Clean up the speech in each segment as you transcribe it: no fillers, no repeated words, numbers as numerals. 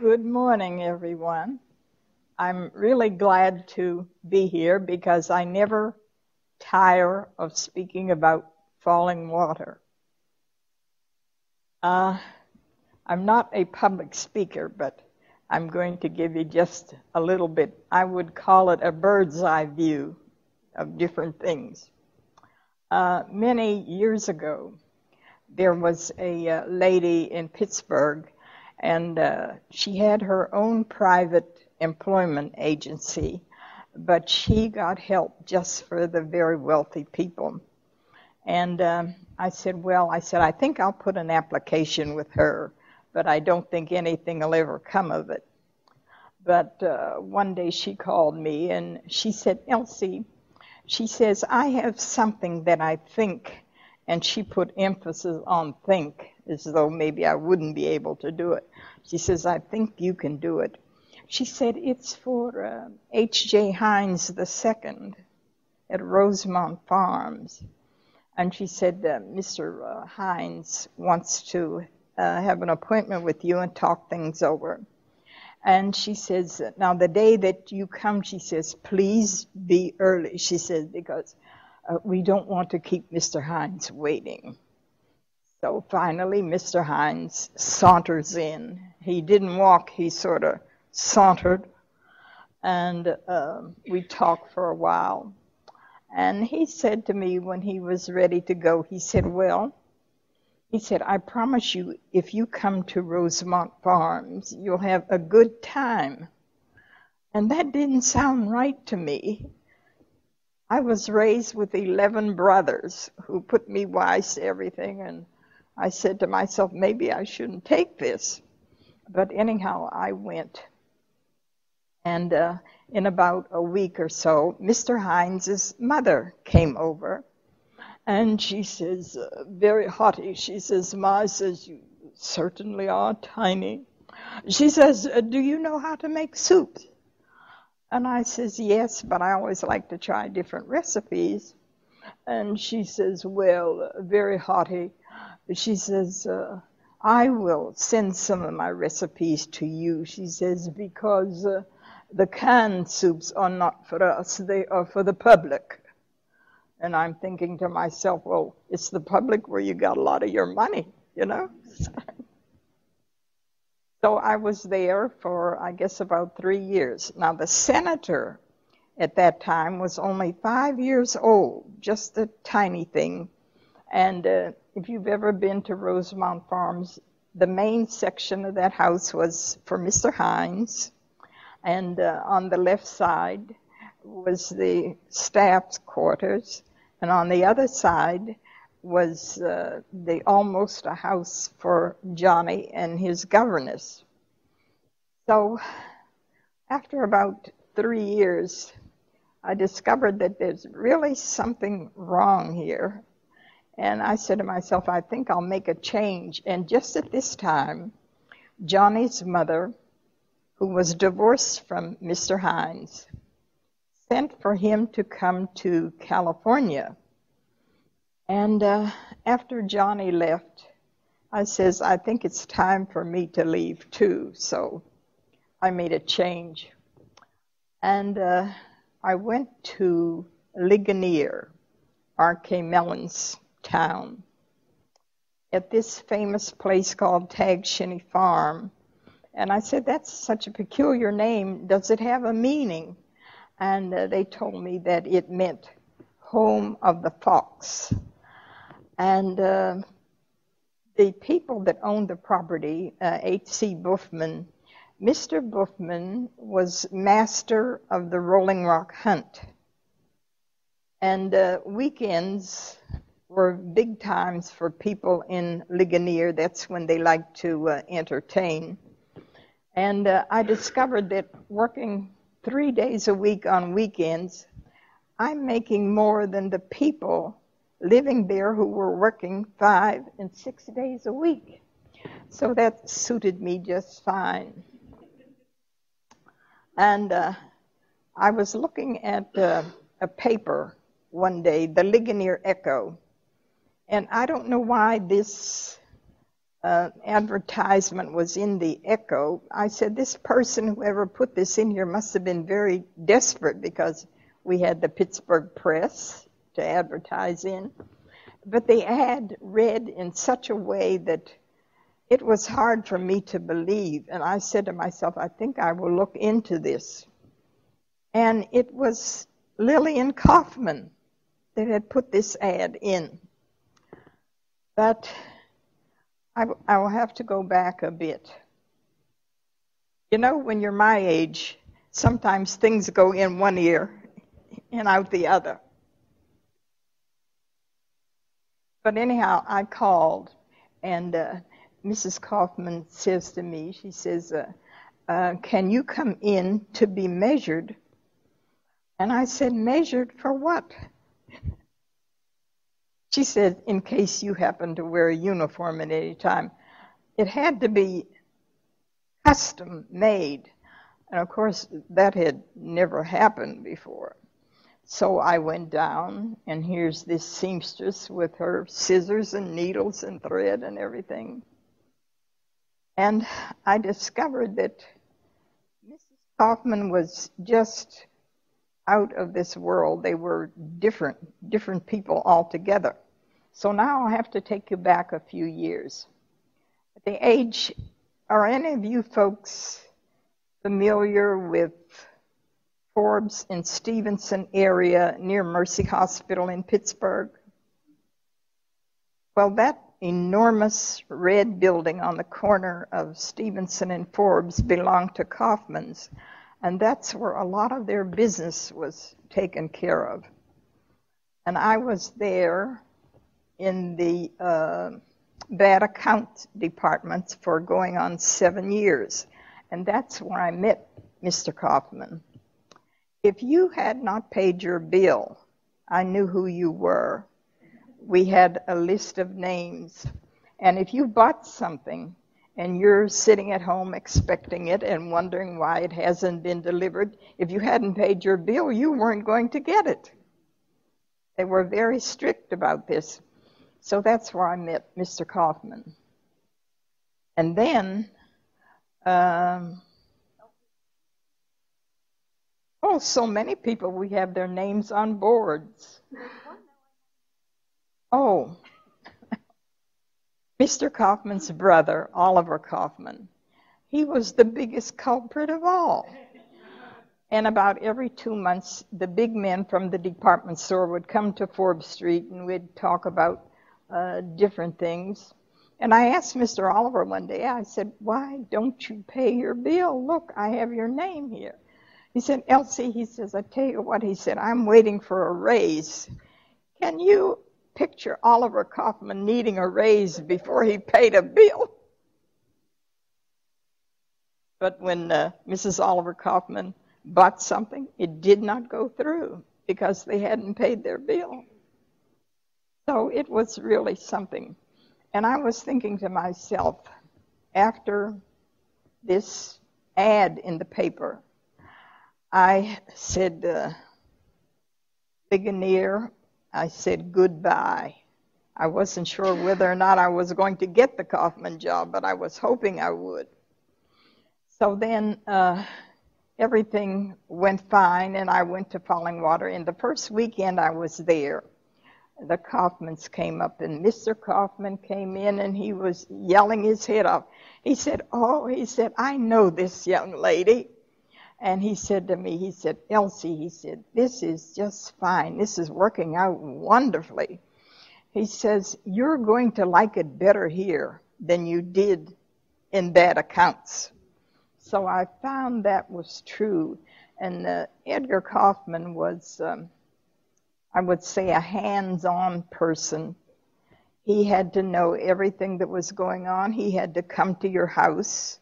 Good morning, everyone. I'm really glad to be here because I never tire of speaking about falling water. I'm not a public speaker, but I'm going to give you just a little bit. I would call it a bird's eye view of different things. Many years ago, there was a lady in Pittsburgh, and she had her own private employment agency, but she got help just for the very wealthy people. And I said, I think I'll put an application with her, but I don't think anything will ever come of it. But one day she called me and she said, Elsie, she says, I have something that I think, and she put emphasis on think, as though maybe I wouldn't be able to do it. She says, I think you can do it. She said, it's for H.J. Hines II at Rosemont Farms. And she said, Mr. Hines wants to have an appointment with you and talk things over. And she says, now the day that you come, she says, please be early. She says, because we don't want to keep Mr. Hines waiting. So finally, Mr. Hines saunters in. He didn't walk, he sort of sauntered. And we talked for a while. And he said to me when he was ready to go, he said, I promise you, if you come to Rosemont Farms, you'll have a good time. And that didn't sound right to me. I was raised with 11 brothers who put me wise to everything, and I said to myself, maybe I shouldn't take this. But anyhow, I went. And in about a week or so, Mr. Hines's mother came over. And she says, very haughty, she says, Ma says, you certainly are tiny. She says, do you know how to make soup? And I says, yes, but I always like to try different recipes. And she says, well, very haughty, she says, I will send some of my recipes to you, she says, because the canned soups are not for us, they are for the public. And I'm thinking to myself, well, it's the public where you got a lot of your money, you know? So I was there for, I guess, about 3 years. Now, the senator at that time was only 5 years old, just a tiny thing. And if you've ever been to Rosemont Farms, the main section of that house was for Mr. Hines. And on the left side was the staff's quarters. And on the other side was almost a house for Johnny and his governess. So after about 3 years, I discovered that there's really something wrong here. And I said to myself, I think I'll make a change. And just at this time, Johnny's mother, who was divorced from Mr. Hines, sent for him to come to California. And after Johnny left, I says, I think it's time for me to leave too. So I made a change. And I went to Ligonier, R.K. Mellon's town, at this famous place called Tag Shinny Farm. And I said, that's such a peculiar name. Does it have a meaning? And they told me that it meant home of the fox. And the people that owned the property, H.C. Buffman, Mr. Buffman was master of the Rolling Rock hunt. And weekends were big times for people in Ligonier. That's when they like to entertain. And I discovered that working 3 days a week on weekends, I'm making more than the people living there who were working 5 and 6 days a week. So that suited me just fine. And I was looking at a paper one day, the Ligonier Echo, and I don't know why this advertisement was in the Echo. I said, this person, whoever put this in here, must have been very desperate because we had the Pittsburgh Press to advertise in. But the ad read in such a way that it was hard for me to believe. And I said to myself, I think I will look into this. And it was Lillian Kaufman that had put this ad in. But I will have to go back a bit. You know, when you're my age, sometimes things go in one ear and out the other. But anyhow, I called, and Mrs. Kaufman says to me, she says, can you come in to be measured? And I said, measured for what? She said, in case you happen to wear a uniform at any time. It had to be custom made. And of course, that had never happened before. So I went down, and here's this seamstress with her scissors and needles and thread and everything. And I discovered that Mrs. Kaufman was just out of this world. They were different people altogether. So now I have to take you back a few years. At the age, are any of you folks familiar with Forbes and Stevenson area near Mercy Hospital in Pittsburgh? Well, that enormous red building on the corner of Stevenson and Forbes belonged to Kaufman's, and that's where a lot of their business was taken care of. And I was there in the bad account departments for going on 7 years, and that's where I met Mr. Kaufman. If you had not paid your bill, I knew who you were. We had a list of names. And if you bought something and you're sitting at home expecting it and wondering why it hasn't been delivered, if you hadn't paid your bill, you weren't going to get it. They were very strict about this. So that's where I met Mr. Kaufman. And then, so many people, we have their names on boards. Oh, Mr. Kaufman's brother, Oliver Kaufman, he was the biggest culprit of all. And about every 2 months, the big men from the department store would come to Forbes Street, and we'd talk about different things. And I asked Mr. Oliver one day, I said, why don't you pay your bill? Look, I have your name here. He said, Elsie, he says, I tell you what, he said, I'm waiting for a raise. Can you picture Oliver Kaufman needing a raise before he paid a bill? But when Mrs. Oliver Kaufman bought something, it did not go through because they hadn't paid their bill. So it was really something. And I was thinking to myself, after this ad in the paper, I said, Ligonier, I said goodbye. I wasn't sure whether or not I was going to get the Kaufman job, but I was hoping I would. So then everything went fine, and I went to Fallingwater. And the first weekend I was there, the Kaufmans came up, and Mr. Kaufman came in, and he was yelling his head off. He said, I know this young lady. And he said to me, he said, Elsie, he said, this is just fine. This is working out wonderfully. He says, you're going to like it better here than you did in bad accounts. So I found that was true. And Edgar Kaufman was, I would say, a hands-on person. He had to know everything that was going on. He had to come to your house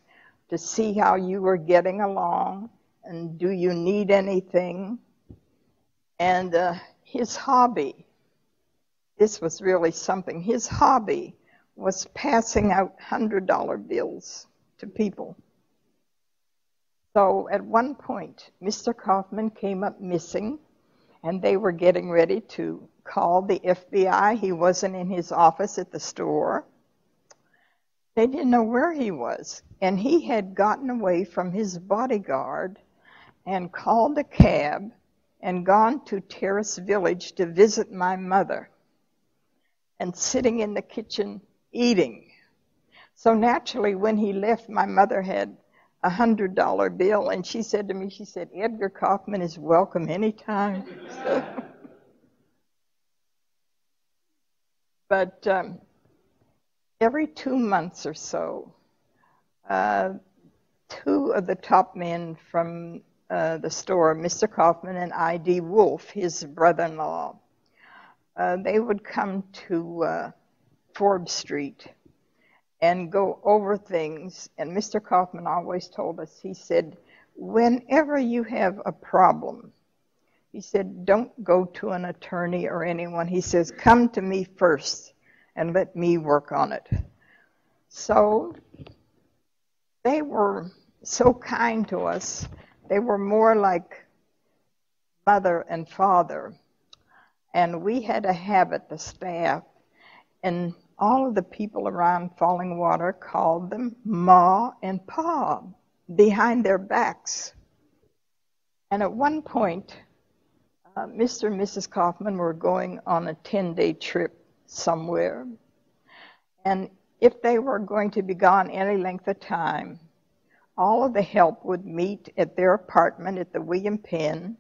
to see how you were getting along. And do you need anything? And his hobby, this was really something, his hobby was passing out $100 bills to people. So at one point, Mr. Kaufman came up missing, and they were getting ready to call the FBI. He wasn't in his office at the store. They didn't know where he was. And he had gotten away from his bodyguard and called a cab and gone to Terrace Village to visit my mother and sitting in the kitchen eating. So naturally, when he left, my mother had a $100 bill, and she said to me, she said, Edgar Kaufman is welcome anytime. But every 2 months or so, two of the top men from the store, Mr. Kaufman and I.D. Wolf, his brother-in-law, they would come to Forbes Street and go over things. And Mr. Kaufman always told us, he said, whenever you have a problem, he said, don't go to an attorney or anyone. He says, come to me first and let me work on it. So they were so kind to us. They were more like mother and father. And we had a habit, the staff, and all of the people around Falling Water called them Ma and Pa behind their backs. And at one point, Mr. and Mrs. Kaufman were going on a 10-day trip somewhere. And if they were going to be gone any length of time, all of the help would meet at their apartment at the William Penn,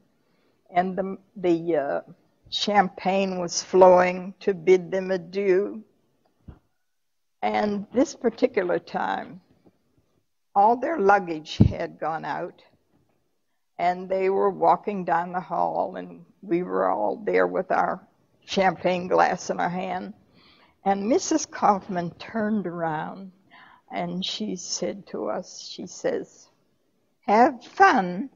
and the champagne was flowing to bid them adieu. And this particular time, all their luggage had gone out, and they were walking down the hall, and we were all there with our champagne glass in our hand. And Mrs. Kaufman turned around, and she said to us, she says, have fun.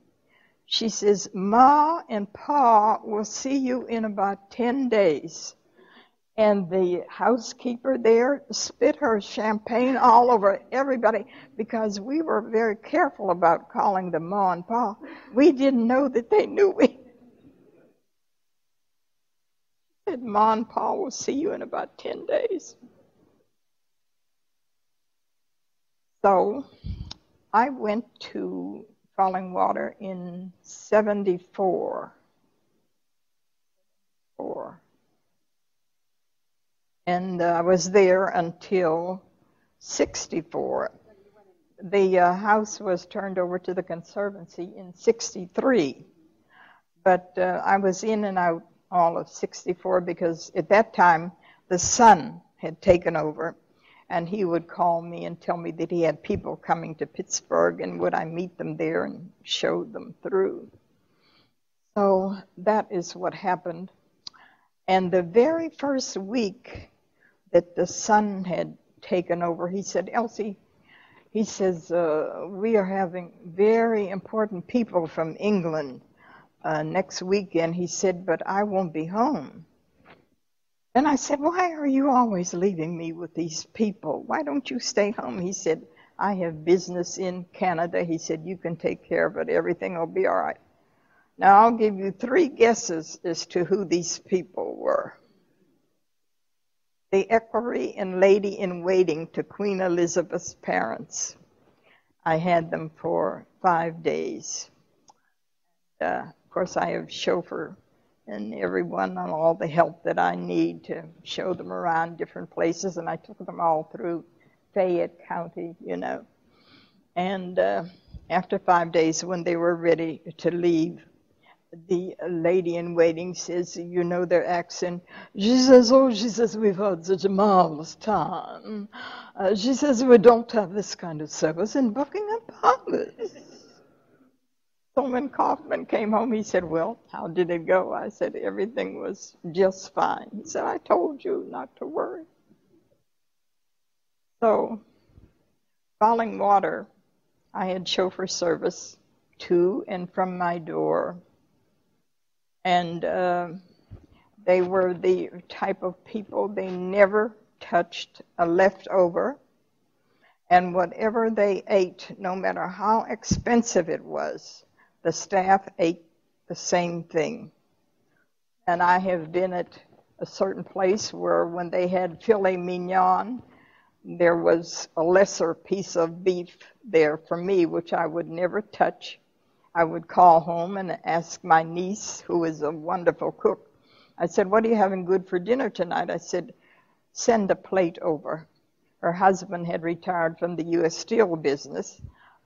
She says, Ma and Pa will see you in about 10 days. And the housekeeper there spit her champagne all over everybody because we were very careful about calling them Ma and Pa. We didn't know that they knew we. Said, Ma and Pa will see you in about 10 days. So I went to Falling Water in 74. And I was there until 64. The house was turned over to the Conservancy in 63. But I was in and out all of 64 because at that time the son had taken over, and he would call me and tell me that he had people coming to Pittsburgh, and would I meet them there and show them through. So that is what happened. And the very first week that the son had taken over, he said, Elsie, he says, we are having very important people from England next weekend. He said, but I won't be home. And I said, why are you always leaving me with these people? Why don't you stay home? He said, I have business in Canada. He said, you can take care of it. Everything will be all right. Now, I'll give you 3 guesses as to who these people were. The equerry and lady-in-waiting to Queen Elizabeth's parents. I had them for 5 days. Of course, I have chauffeur and everyone and all the help that I need to show them around different places, and I took them all through Fayette County, you know. And after 5 days, when they were ready to leave, the lady-in-waiting says, you know their accent. She says, oh, she says, we've had such a marvelous time. She says, we don't have this kind of service in Buckingham Palace. So when Kaufman came home, he said, well, how did it go? I said, everything was just fine. He said, I told you not to worry. So, Falling Water, I had chauffeur service to and from my door. And they were the type of people, they never touched a leftover. And whatever they ate, no matter how expensive it was, the staff ate the same thing. And I have been at a certain place where when they had filet mignon, there was a lesser piece of beef there for me, which I would never touch. I would call home and ask my niece, who is a wonderful cook. I said, "What are you having good for dinner tonight?" I said, "Send a plate over." Her husband had retired from the U.S. Steel business,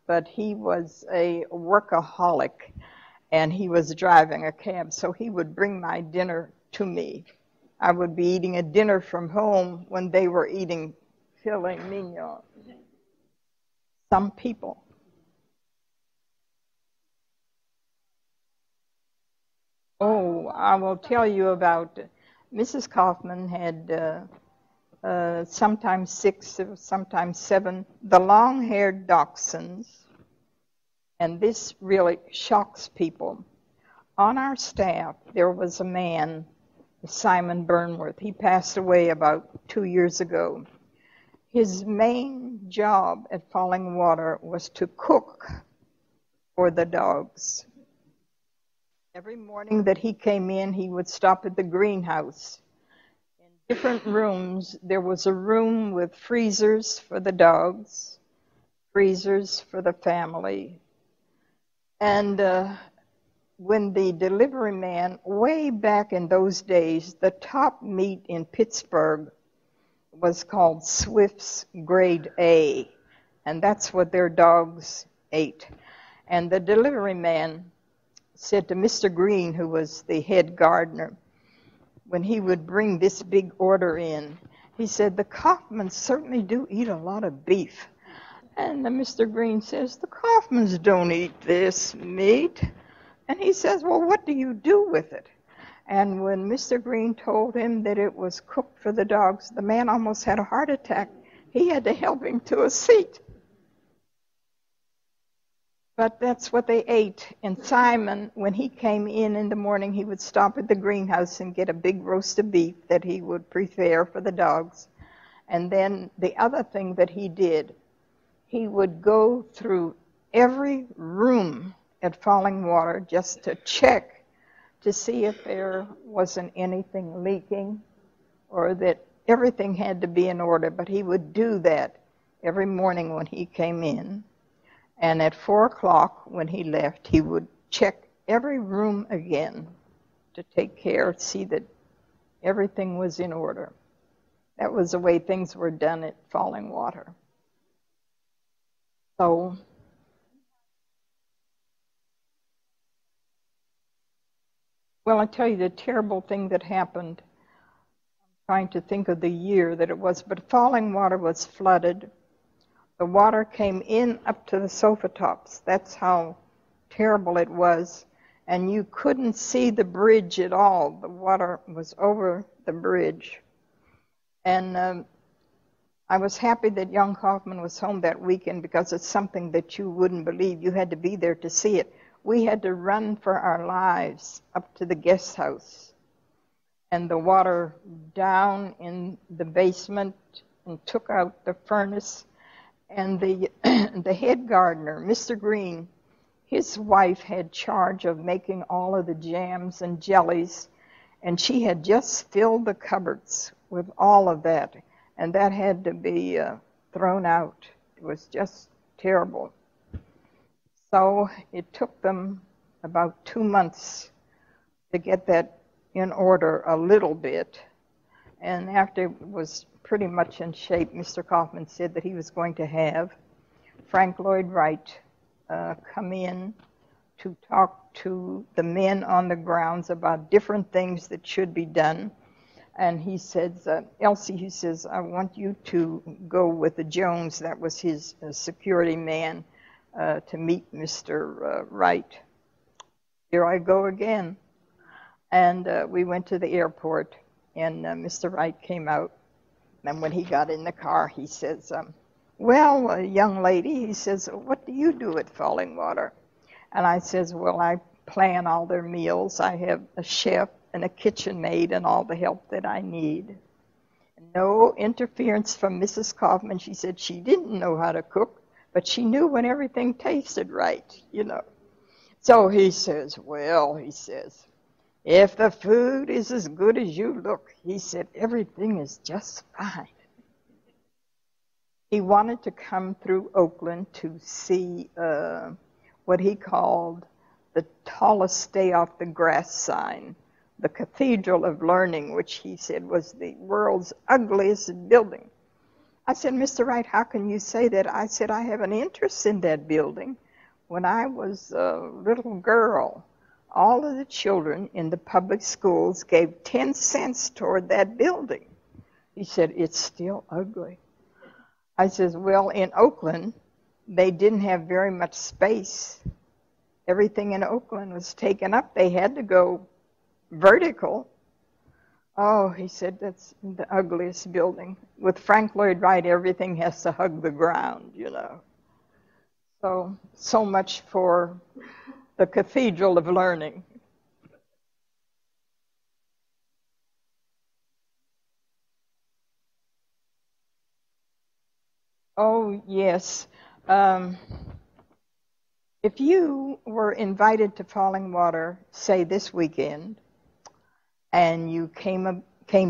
but he was a workaholic, and he was driving a cab, so he would bring my dinner to me. I would be eating a dinner from home when they were eating filet mignon. Some people. Oh, I will tell you about Mrs. Kaufman had sometimes 6, sometimes 7, the long-haired dachshunds, and this really shocks people. On our staff, there was a man, Simon Burnworth. He passed away about 2 years ago. His main job at Falling Water was to cook for the dogs. Every morning that he came in, he would stop at the greenhouse. In different rooms, there was a room with freezers for the dogs, freezers for the family. And when the delivery man, way back in those days, the top meat in Pittsburgh was called Swift's Grade A, and that's what their dogs ate. And the delivery man said to Mr. Green, who was the head gardener, when he would bring this big order in, he said, "The Kaufmans certainly do eat a lot of beef." And Mr. Green says, "The Kaufmans don't eat this meat." And he says, "Well, what do you do with it?" And when Mr. Green told him that it was cooked for the dogs, the man almost had a heart attack. He had to help him to a seat. But that's what they ate. And Simon, when he came in the morning, he would stop at the greenhouse and get a big roast of beef that he would prepare for the dogs. And then the other thing that he did, he would go through every room at Falling Water just to check to see if there wasn't anything leaking or that everything had to be in order. But he would do that every morning when he came in. And at 4 o'clock when he left, he would check every room again to take care, see that everything was in order. That was the way things were done at Falling Water. So, well, I'll tell you the terrible thing that happened. I'm trying to think of the year that it was, but Falling Water was flooded. The water came in up to the sofa tops. That's how terrible it was. And you couldn't see the bridge at all. The water was over the bridge. And I was happy that young Kaufman was home that weekend because it's something that you wouldn't believe. You had to be there to see it. We had to run for our lives up to the guest house. And the water down in the basement and took out the furnace. And the head gardener, Mr. Green, his wife had charge of making all of the jams and jellies, and she had just filled the cupboards with all of that, and that had to be thrown out. It was just terrible. So it took them about 2 months to get that in order a little bit, and after it was pretty much in shape, Mr. Kaufman said that he was going to have Frank Lloyd Wright come in to talk to the men on the grounds about different things that should be done. And he says, "Elsie," he says, "I want you to go with the Jones," that was his security man, to meet Mr. Wright. Here I go again. And we went to the airport, and Mr. Wright came out. And when he got in the car, he says, "Well, young lady," he says, "what do you do at Falling Water?" And I says, "Well, I plan all their meals. I have a chef and a kitchen maid and all the help that I need." No interference from Mrs. Kaufman. She said she didn't know how to cook, but she knew when everything tasted right, you know. So he says, "Well," he says, "if the food is as good as you look," he said, "everything is just fine." He wanted to come through Oakland to see what he called the tallest stay off the grass sign, the Cathedral of Learning, which he said was the world's ugliest building. I said, Mr. Wright, how can you say that? I said, I have an interest in that building. When I was a little girl, all of the children in the public schools gave 10 cents toward that building. He said, it's still ugly. I says, well, in Oakland, they didn't have very much space. Everything in Oakland was taken up. They had to go vertical. Oh, he said, that's the ugliest building. With Frank Lloyd Wright, everything has to hug the ground, you know. So much for the Cathedral of Learning. Oh, yes. If you were invited to Falling Water, say this weekend, and you came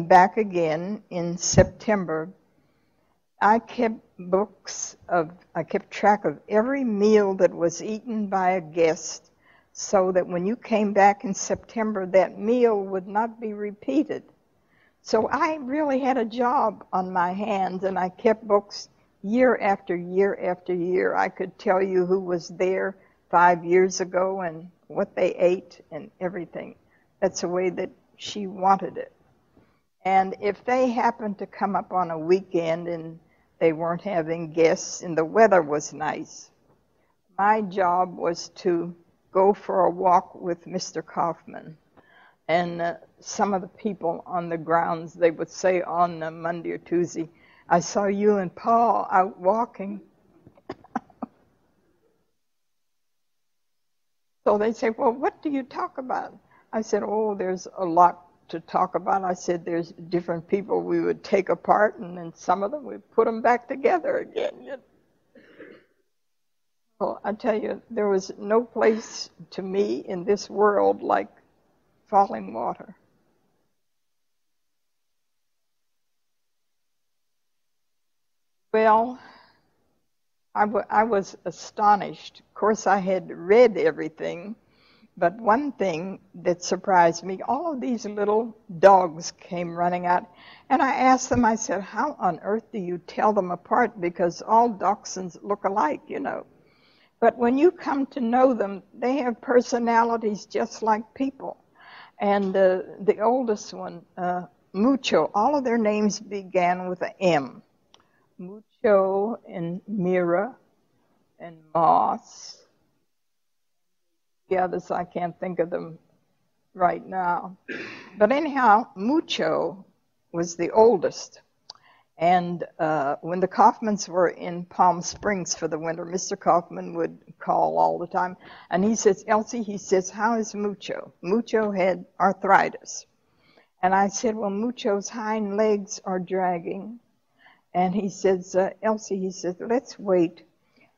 back again in September, I kept track of every meal that was eaten by a guest, so that when you came back in September, that meal would not be repeated. So I really had a job on my hands, and I kept books year after year after year. I could tell you who was there 5 years ago and what they ate and everything. That's the way that she wanted it. And if they happened to come up on a weekend and they weren't having guests and the weather was nice, my job was to go for a walk with Mr. Kaufman. And some of the people on the grounds, they would say on Monday or Tuesday, I saw you and Paul out walking. So they say, well, what do you talk about? I said, oh, there's a lot to talk about. I said, there's different people we would take apart, and then some of them we'd put them back together again. Well, I tell you, there was no place to me in this world like Falling Water. Well, I was astonished. Of course, I had read everything, but one thing that surprised me, all of these little dogs came running out, and I asked them, I said, how on earth do you tell them apart? Because all dachshunds look alike, you know. But when you come to know them, they have personalities just like people. And the oldest one, Mucho, all of their names began with an M. Mucho and Mira and Moss. The others, I can't think of them right now. But anyhow, Mucho was the oldest. And when the Kaufmans were in Palm Springs for the winter, Mr. Kaufman would call all the time. And he says, Elsie, he says, how is Mucho? Mucho had arthritis. And I said, well, Mucho's hind legs are dragging. And he says, Elsie, he says, let's wait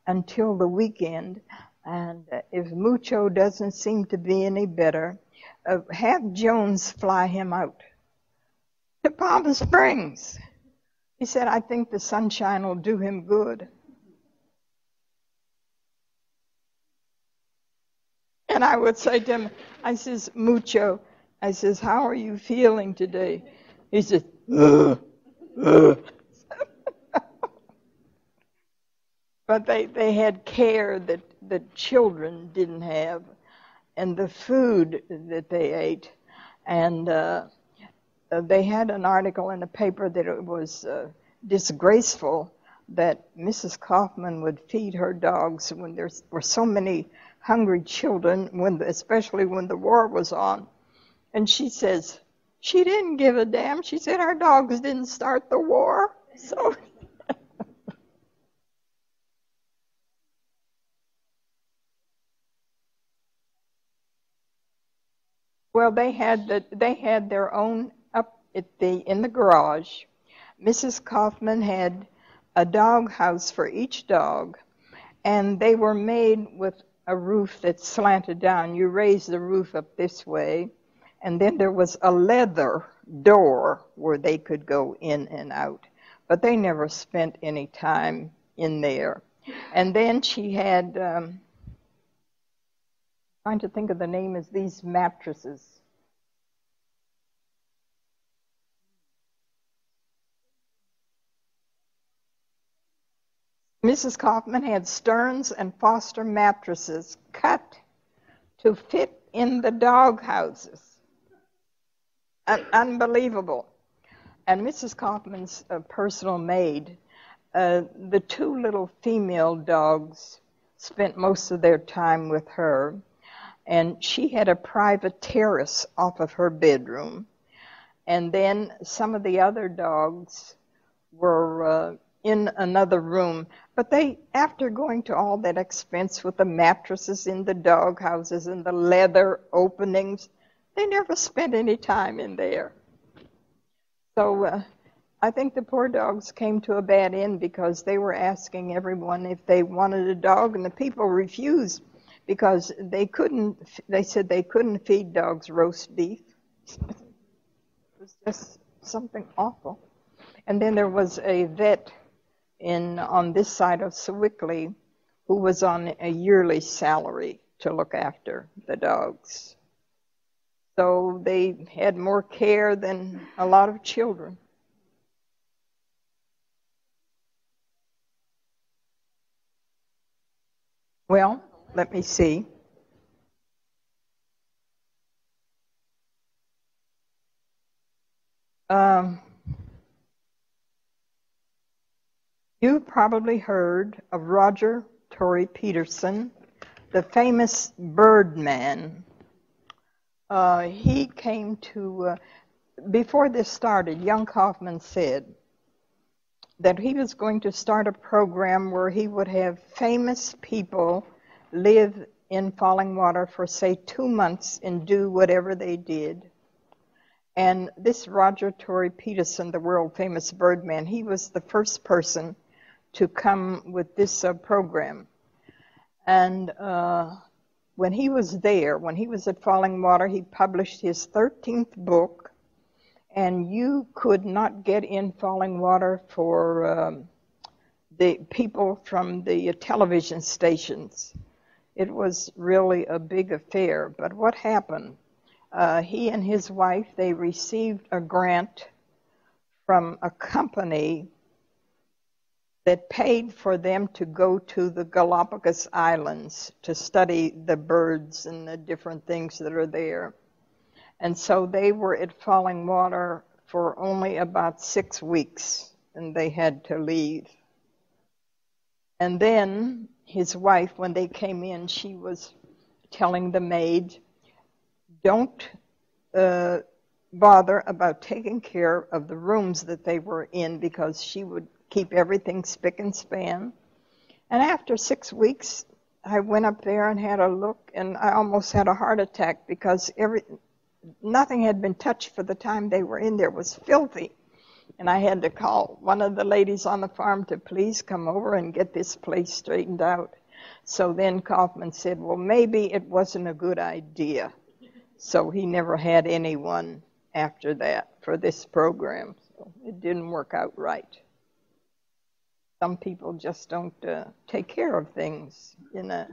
until the weekend. And if Mucho doesn't seem to be any better, have Jones fly him out to Palm Springs. He said, I think the sunshine will do him good. And I would say to him, I says, Mucho, I says, how are you feeling today? He says, But they had care that the children didn't have, and the food that they ate. And they had an article in the paper that it was disgraceful that Mrs. Kaufman would feed her dogs when there were so many hungry children, especially when the war was on. And she says, she didn't give a damn. She said our dogs didn't start the war. So well, they had their own up in the garage. Mrs. Kaufman had a dog house for each dog, and they were made with a roof that slanted down. You raise the roof up this way, and then there was a leather door where they could go in and out. but they never spent any time in there. And then she had, trying to think of the name, is these mattresses. Mrs. Kaufman had Stearns and Foster mattresses cut to fit in the dog houses. Unbelievable. And Mrs. Kaufman's personal maid, the two little female dogs spent most of their time with her, and she had a private terrace off of her bedroom. And then some of the other dogs were in another room. But they, after going to all that expense with the mattresses in the dog houses and the leather openings, they never spent any time in there. So I think the poor dogs came to a bad end because they were asking everyone if they wanted a dog, and the people refused because they said they couldn't feed dogs roast beef. It was just something awful. And then there was a vet on this side of Sewickley who was on a yearly salary to look after the dogs. So they had more care than a lot of children. Well, let me see. You've probably heard of Roger Tory Peterson, the famous Birdman. He came to, before this started, young Kaufman said that he was going to start a program where he would have famous people live in Falling Water for, say, 2 months and do whatever they did. And this Roger Tory Peterson, the world-famous Birdman, he was the first person to come with this program. And when he was there, when he was at Falling Water, he published his 13th book, and you could not get in Falling Water for the people from the television stations. It was really a big affair. But what happened? He and his wife, they received a grant from a company that paid for them to go to the Galapagos Islands to study the birds and the different things that are there. And so they were at Falling Water for only about 6 weeks, and they had to leave. And then his wife, when they came in, she was telling the maid, don't bother about taking care of the rooms that they were in, because she would keep everything spick and span. And after 6 weeks, I went up there and had a look, and I almost had a heart attack because nothing had been touched for the time they were in there. It was filthy. And I had to call one of the ladies on the farm to please come over and get this place straightened out. So then Kaufman said, well, maybe it wasn't a good idea. So he never had anyone after that for this program. So it didn't work out right. Some people just don't take care of things, you know.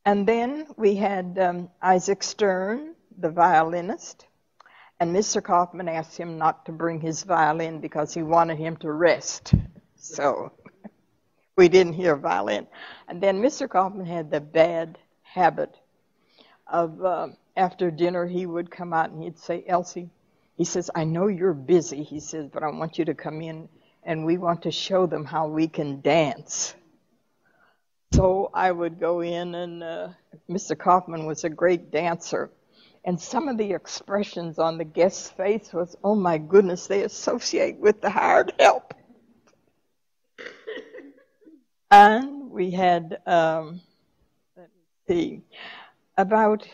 And then we had Isaac Stern, the violinist, and Mr. Kaufman asked him not to bring his violin because he wanted him to rest. So we didn't hear violin. And then Mr. Kaufman had the bad habit of after dinner he would come out and he'd say, Elsie, he says, I know you're busy, he says, but I want you to come in and we want to show them how we can dance. So I would go in, and Mr. Kaufman was a great dancer. And some of the expressions on the guest's face was, oh my goodness, they associate with the hired help. And we had, let me see, about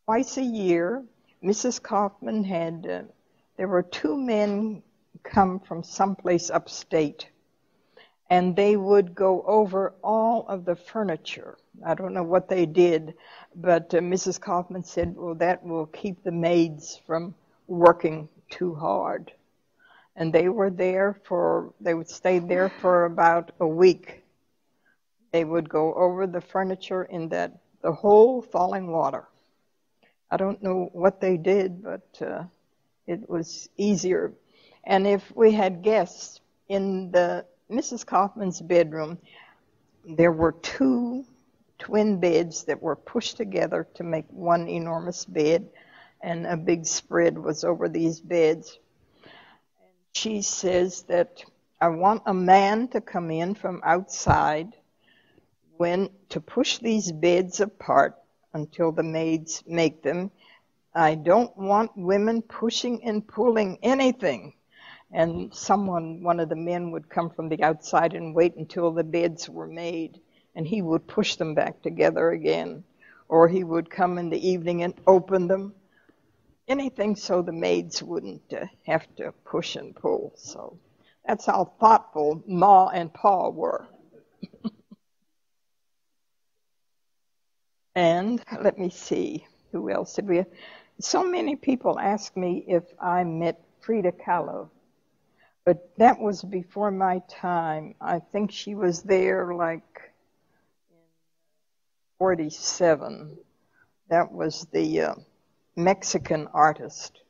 twice a year, Mrs. Kaufman had, there were 2 men come from someplace upstate, and they would go over all of the furniture. I don't know what they did, but Mrs. Kaufman said, well, that will keep the maids from working too hard. and they would stay there for about a week. They would go over the furniture in the whole falling water. I don't know what they did, but it was easier. And if we had guests in Mrs. Kaufman's bedroom, there were 2 twin beds that were pushed together to make one enormous bed, and a big spread was over these beds. And she says that I want a man to come in from outside to push these beds apart until the maids make them. I don't want women pushing and pulling anything. And one of the men would come from the outside and wait until the beds were made, and he would push them back together again. Or he would come in the evening and open them. Anything so the maids wouldn't have to push and pull. So that's how thoughtful Ma and Pa were. And let me see, who else did we have? So many people ask me if I met Frida Kahlo, but that was before my time. I think she was there like in 47. That was the Mexican artist,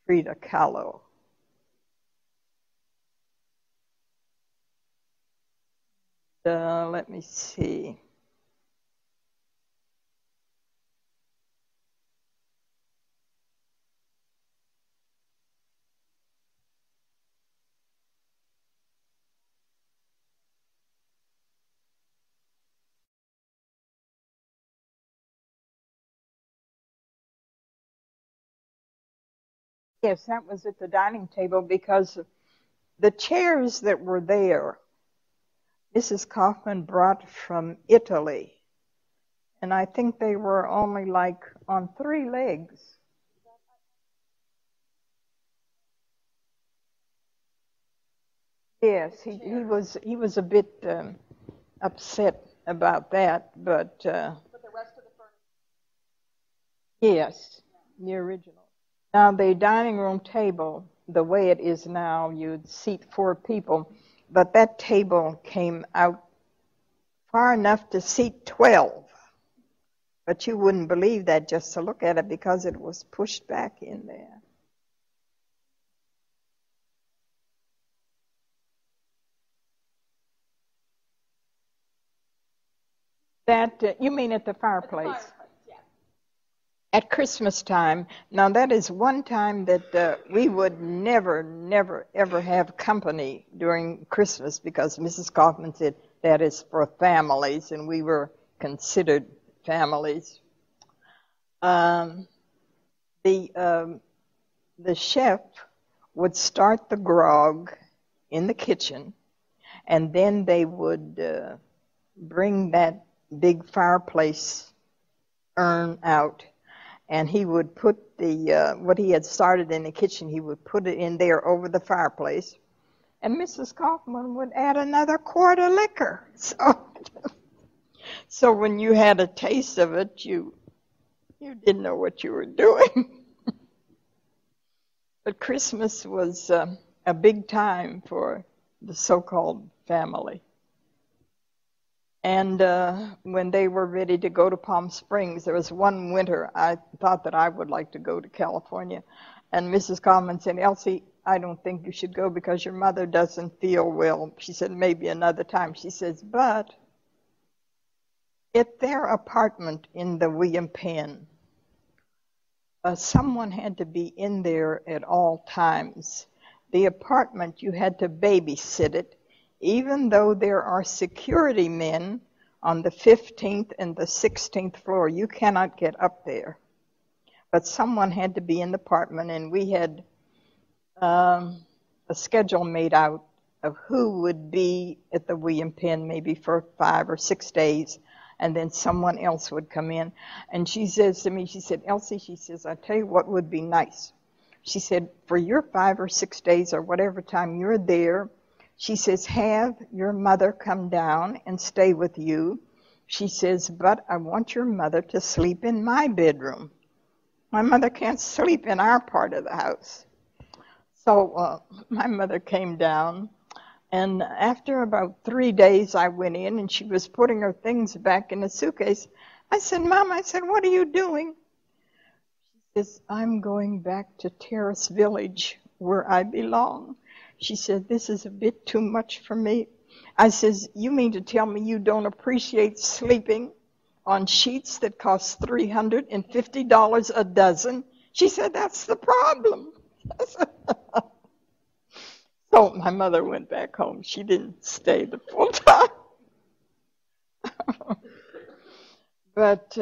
Frida Kahlo. Let me see. Yes, that was at the dining table because the chairs that were there, Mrs. Kaufman brought from Italy. And I think they were only like on 3 legs. Yes, he was a bit upset about that, but the rest of the furniture. Yes, the original. Now the dining room table, the way it is now, you'd seat 4 people, but that table came out far enough to seat 12. But you wouldn't believe that just to look at it because it was pushed back in there. That you mean at the fireplace? Yeah. At Christmas time. Now that is one time that we would never, ever have company during Christmas because Mrs. Kaufman said that is for families, and we were considered families. The chef would start the grog in the kitchen, and then they would bring that big fireplace urn out, and he would put what he had started in the kitchen, he would put it in there over the fireplace, and Mrs. Kaufman would add another quart of liquor. So when you had a taste of it, you didn't know what you were doing. But Christmas was a big time for the so-called family. And when they were ready to go to Palm Springs, there was one winter I thought that I would like to go to California. And Mrs. Kaufman said, Elsie, I don't think you should go because your mother doesn't feel well. She said, maybe another time. She says, but at their apartment in the William Penn, someone had to be in there at all times. The apartment, you had to babysit it. Even though there are security men on the 15th and the 16th floor, you cannot get up there. But someone had to be in the apartment, and we had a schedule made out of who would be at the William Penn maybe for 5 or 6 days, and then someone else would come in. And she says to me, she said, Elsie, she says, I'll tell you what would be nice. She said, for your 5 or 6 days or whatever time you're there, she says, have your mother come down and stay with you. She says, but I want your mother to sleep in my bedroom. My mother can't sleep in our part of the house. So my mother came down, and after about 3 days, I went in, and she was putting her things back in the suitcase. I said, Mom, I said, what are you doing? She says, I'm going back to Terrace Village, where I belong. She said, this is a bit too much for me. I says, you mean to tell me you don't appreciate sleeping on sheets that cost $350 a dozen? She said, that's the problem. So my mother went back home. She didn't stay the full time. But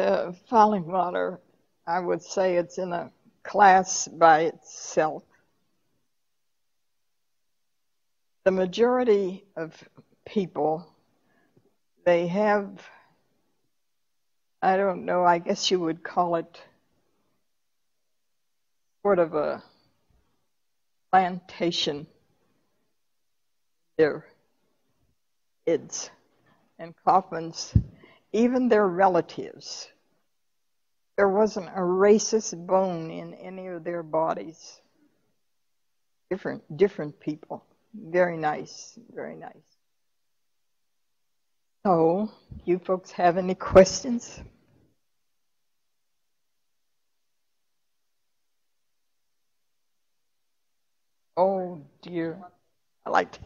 Falling Water, I would say it's in a class by itself. The majority of people, they have, I don't know, I guess you would call it sort of a plantation. Their kids and Kaufman's, even their relatives. There wasn't a racist bone in any of their bodies. Different people. Very nice, very nice. So, you folks have any questions? Oh dear. I liked it.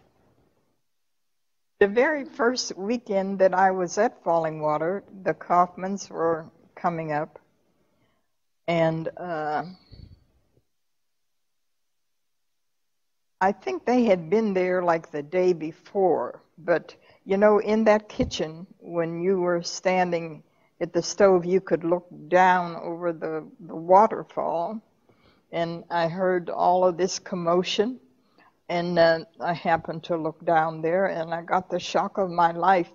The very first weekend that I was at Falling Water, the Kaufmans were coming up, and I think they had been there like the day before, but you know, in that kitchen, when you were standing at the stove, you could look down over the waterfall, and I heard all of this commotion, and I happened to look down there, and I got the shock of my life.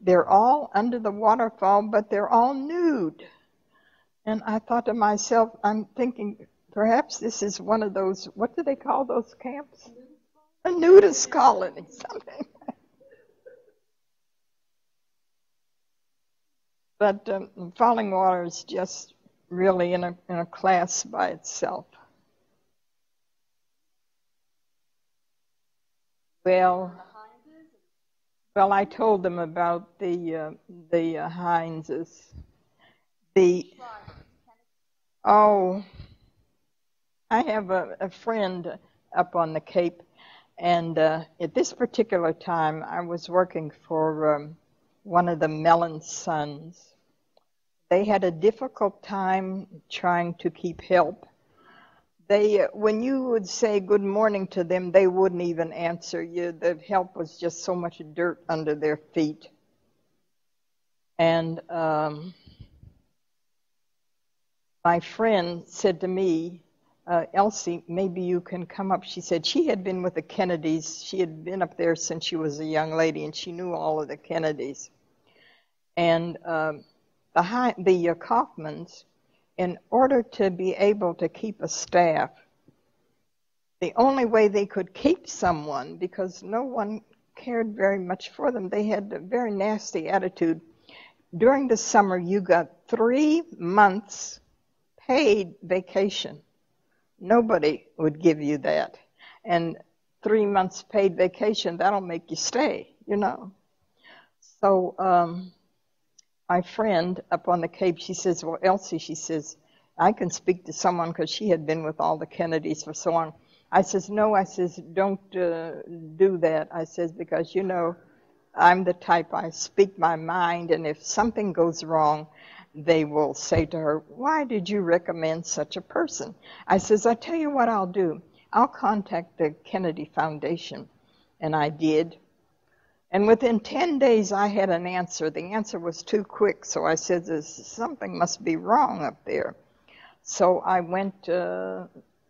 They're all under the waterfall, but they're all nude. And I thought to myself, I'm thinking, perhaps this is one of those, what do they call those camps? A nudist colony, something. But Falling Water is just really in a class by itself. Well, I told them about the Hineses. Oh, I have a friend up on the Cape, and at this particular time, I was working for one of the Mellon sons. They had a difficult time trying to keep help. When you would say good morning to them, they wouldn't even answer you. The help was just so much dirt under their feet. And my friend said to me, Elsie, maybe you can come up. She said she had been with the Kennedys. She had been up there since she was a young lady, and she knew all of the Kennedys. And the Kaufmans, in order to be able to keep a staff, the only way they could keep someone, because no one cared very much for them, they had a very nasty attitude. During the summer, you got 3 months paid vacation. Nobody would give you that. And 3 months paid vacation, that'll make you stay, you know. So my friend up on the Cape, she says, well, Elsie, she says, I can speak to someone, because she had been with all the Kennedys for so long. I says, no, I says, don't do that. I says, because, you know, I'm the type, I speak my mind, and if something goes wrong, they will say to her, why did you recommend such a person? I says, I tell you what I'll do. I'll contact the Kennedy Foundation. And I did. And within 10 days, I had an answer. The answer was too quick, so I said, something must be wrong up there. So I went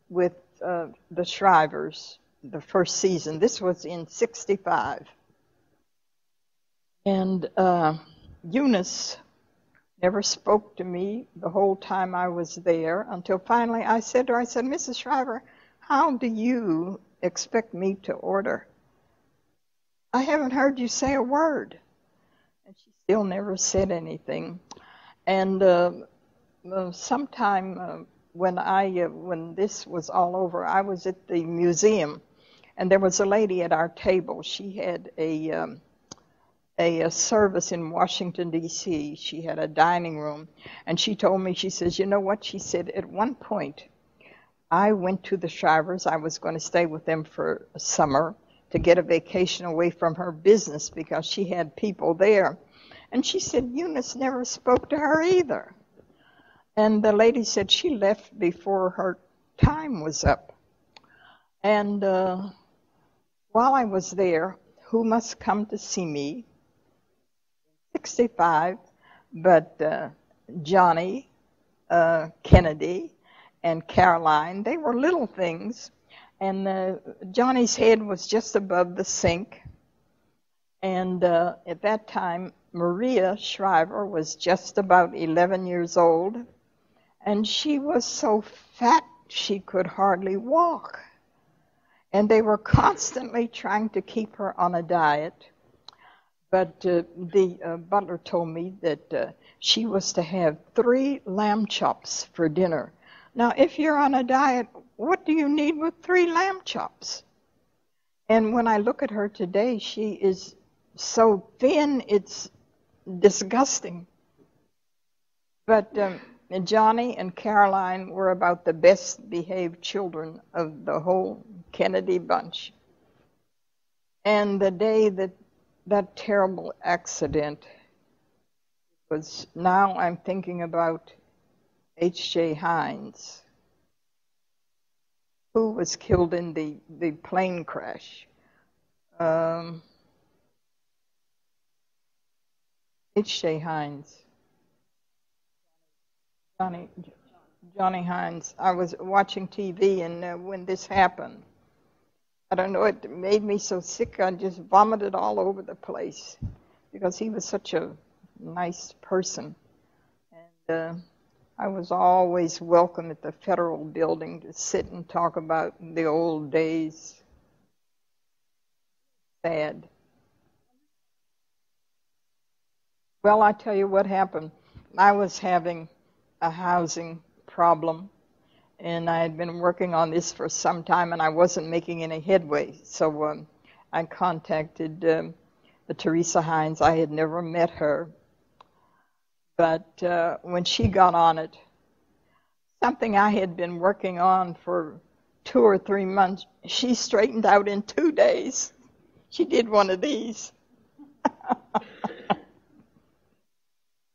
with the Shrivers the first season. This was in '65. And Eunice never spoke to me the whole time I was there, until finally I said to her, I said, Mrs. Shriver, how do you expect me to order? I haven't heard you say a word. And she still never said anything. And sometime when this was all over, I was at the museum, and there was a lady at our table. She had a service in Washington, D.C. She had a dining room, and she told me, she says, you know what? She said, at one point, I went to the Shrivers. I was going to stay with them for a summer to get a vacation away from her business because she had people there. And she said, Eunice never spoke to her either. And the lady said she left before her time was up. And while I was there, who must come to see me? 65, but Johnny, Kennedy, and Caroline, they were little things. And Johnny's head was just above the sink. And at that time, Maria Shriver was just about 11 years old. And she was so fat she could hardly walk. And they were constantly trying to keep her on a diet. But the butler told me that she was to have 3 lamb chops for dinner. Now, if you're on a diet, what do you need with 3 lamb chops? And when I look at her today, she is so thin, it's disgusting. But Johnny and Caroline were about the best behaved children of the whole Kennedy bunch. And the day that terrible accident was, now I'm thinking about H.J. Hines, who was killed in the plane crash. H.J. Hines. Johnny Hines. I was watching TV, and when this happened, I don't know, it made me so sick, I just vomited all over the place because he was such a nice person. And I was always welcome at the Federal Building to sit and talk about the old days. Sad. Well, I tell you what happened. I was having a housing problem, and I had been working on this for some time, and I wasn't making any headway. So I contacted Teresa Hines. I had never met her. But when she got on it, something I had been working on for 2 or 3 months, she straightened out in 2 days. She did one of these.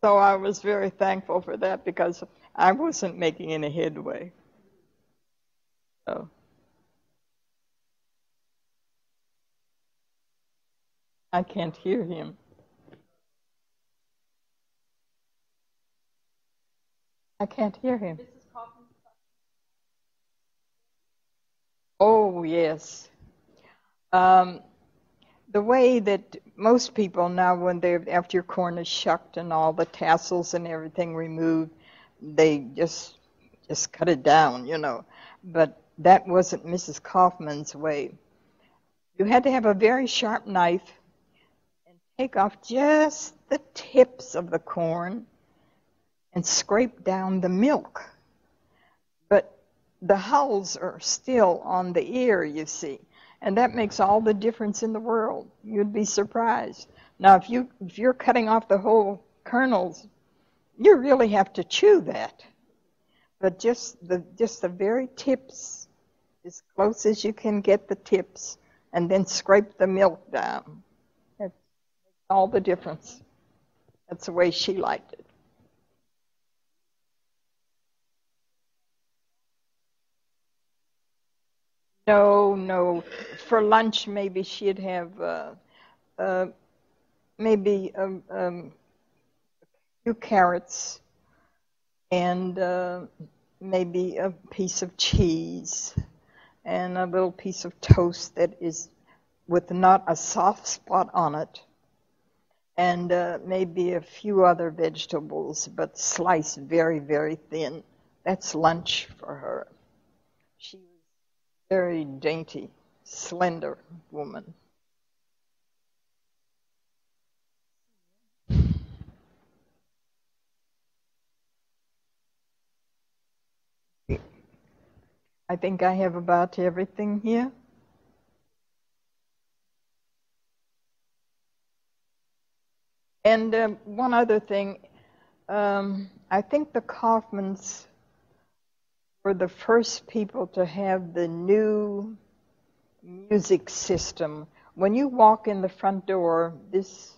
So I was very thankful for that because I wasn't making any headway. So. I can't hear him. I can't hear him. Oh, yes. The way that most people now, when they're, after your corn is shucked and all the tassels and everything removed, they just cut it down, you know. But that wasn't Mrs. Kaufman's way. You had to have a very sharp knife and take off just the tips of the corn and scrape down the milk. But the hulls are still on the ear, you see. And that makes all the difference in the world. You'd be surprised. Now, if you're cutting off the whole kernels, you really have to chew that. But just the very tips, as close as you can get the tips, and then scrape the milk down. That makes all the difference. That's the way she liked it. No. For lunch, maybe she'd have maybe a few carrots and maybe a piece of cheese and a little piece of toast that is with not a soft spot on it, and maybe a few other vegetables, but sliced very, very thin. That's lunch for her. She was a very dainty, slender woman. I think I have about everything here. And one other thing, I think the Kaufmans were the first people to have the new music system. When you walk in the front door, this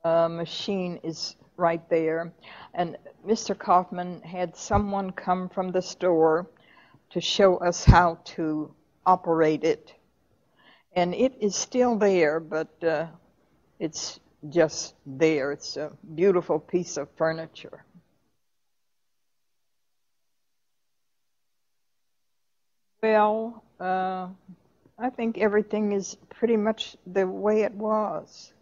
machine is right there. And Mr. Kaufman had someone come from the store to show us how to operate it. And it is still there, but it's just there. It's a beautiful piece of furniture. Well, I think everything is pretty much the way it was.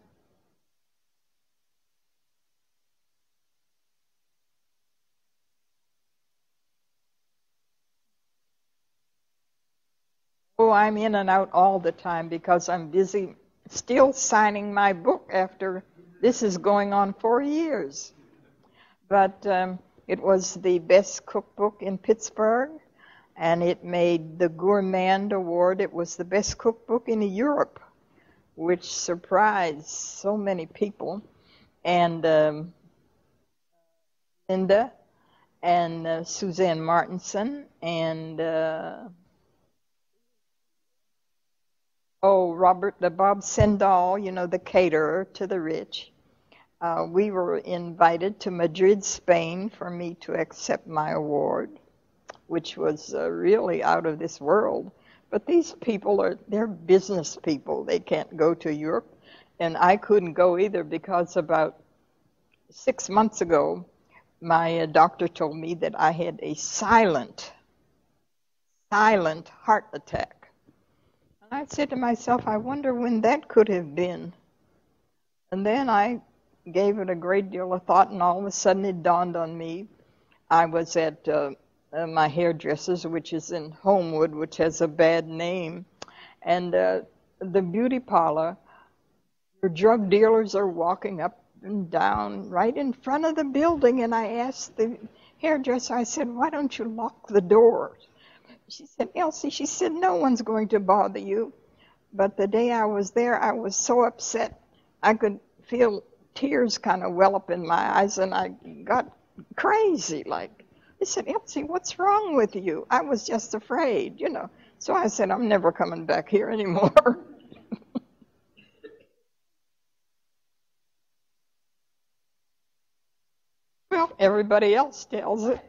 Oh, I'm in and out all the time because I'm busy still signing my book after this is going on 4 years. But it was the best cookbook in Pittsburgh, and it made the Gourmand Award. It was the best cookbook in Europe, which surprised so many people. And Linda and Suzanne Martinson and Bob Sendall, you know, the caterer to the rich. We were invited to Madrid, Spain, for me to accept my award, which was really out of this world. But these people they're business people. They can't go to Europe. And I couldn't go either because about 6 months ago, my doctor told me that I had a silent heart attack. And I said to myself, I wonder when that could have been. And then I gave it a great deal of thought, and all of a sudden it dawned on me. I was at my hairdresser's, which is in Homewood, which has a bad name. And the beauty parlor, your drug dealers are walking up and down right in front of the building. And I asked the hairdresser, I said, why don't you lock the doors? She said, Elsie, she said, no one's going to bother you. But the day I was there, I was so upset. I could feel tears kind of well up in my eyes, and I got crazy. Like, they said, Elsie, what's wrong with you? I was just afraid, you know. So I said, I'm never coming back here anymore. Well, everybody else tells it.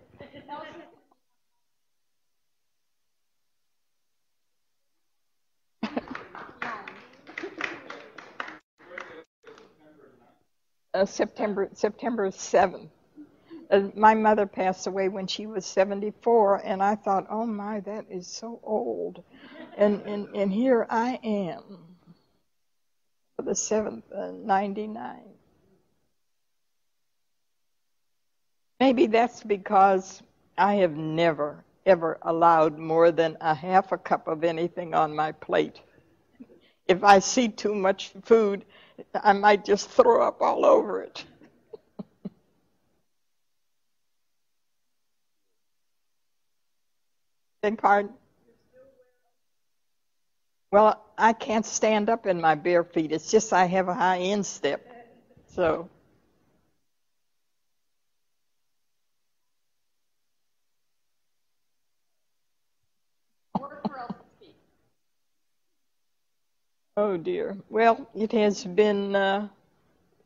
September 7th. My mother passed away when she was 74, and I thought, oh my, that is so old. And here I am, for the 7th, 99. Maybe that's because I have never, ever allowed more than a half a cup of anything on my plate. If I see too much food, I might just throw up all over it. Beg pardon? Well, I can't stand up in my bare feet. It's just I have a high instep. So. Oh dear. Well, it has been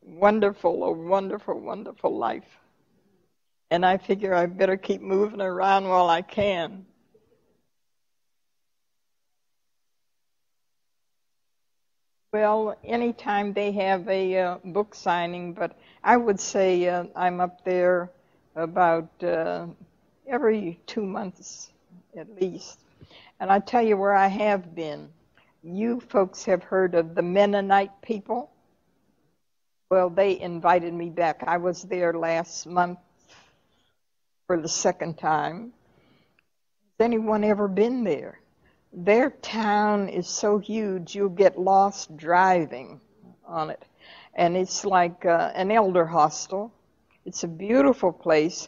wonderful, a wonderful, wonderful life. And I figure I better keep moving around while I can. Well, anytime they have a book signing, but I would say I'm up there about every 2 months at least. And I tell you where I have been. You folks have heard of the Mennonite people? Well, they invited me back. I was there last month for the second time. Has anyone ever been there? Their town is so huge you'll get lost driving on it. And it's like an elder hostel. It's a beautiful place.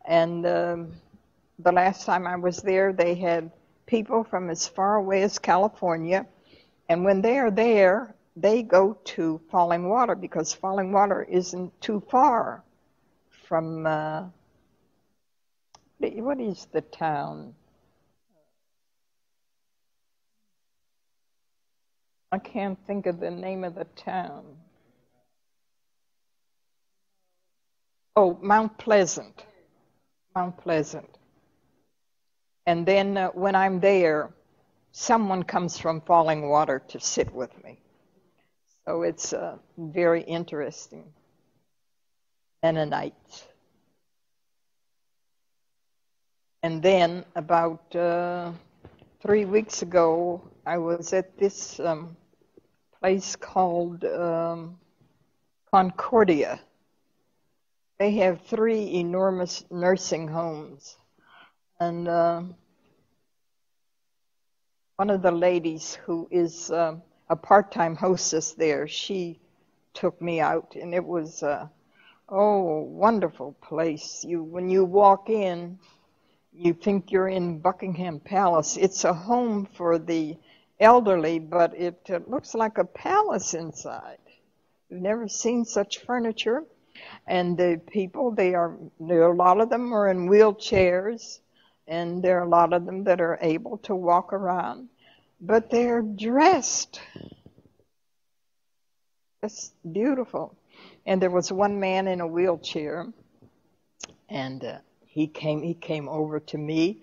And the last time I was there, they had people from as far away as California, and when they are there, they go to Falling Water because Falling Water isn't too far from, what is the town? I can't think of the name of the town. Oh, Mount Pleasant. Mount Pleasant. And then when I'm there, someone comes from Falling Water to sit with me. So it's very interesting. Mennonites. And then about 3 weeks ago, I was at this place called Concordia. They have 3 enormous nursing homes. And one of the ladies who is a part-time hostess there, she took me out, and it was wonderful place. When you walk in, you think you're in Buckingham Palace. It's a home for the elderly, but it looks like a palace inside. You've never seen such furniture. And the people, there are a lot of them are in wheelchairs, and there are a lot of them that are able to walk around, but they're dressed. It's beautiful. And there was one man in a wheelchair, and he came over to me,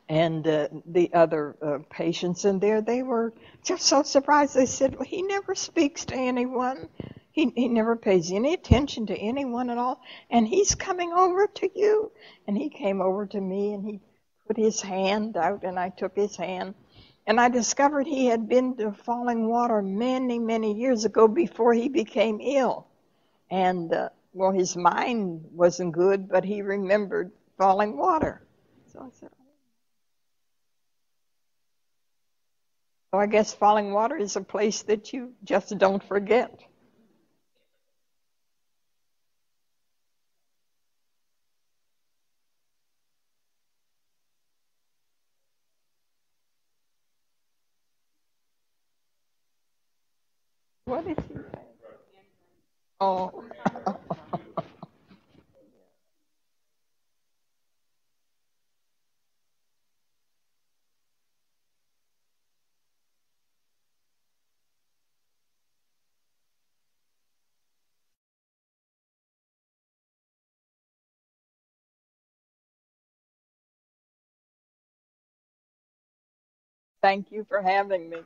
and the other patients in there, they were just so surprised. They said, well, he never speaks to anyone. He never pays any attention to anyone at all, and he's coming over to you. And he came over to me, and he put his hand out, and I took his hand. And I discovered he had been to Falling Water many, many years ago before he became ill. And, well, his mind wasn't good, but he remembered Falling Water. So I said, so I guess Falling Water is a place that you just don't forget. What did he say? Oh. Thank you for having me.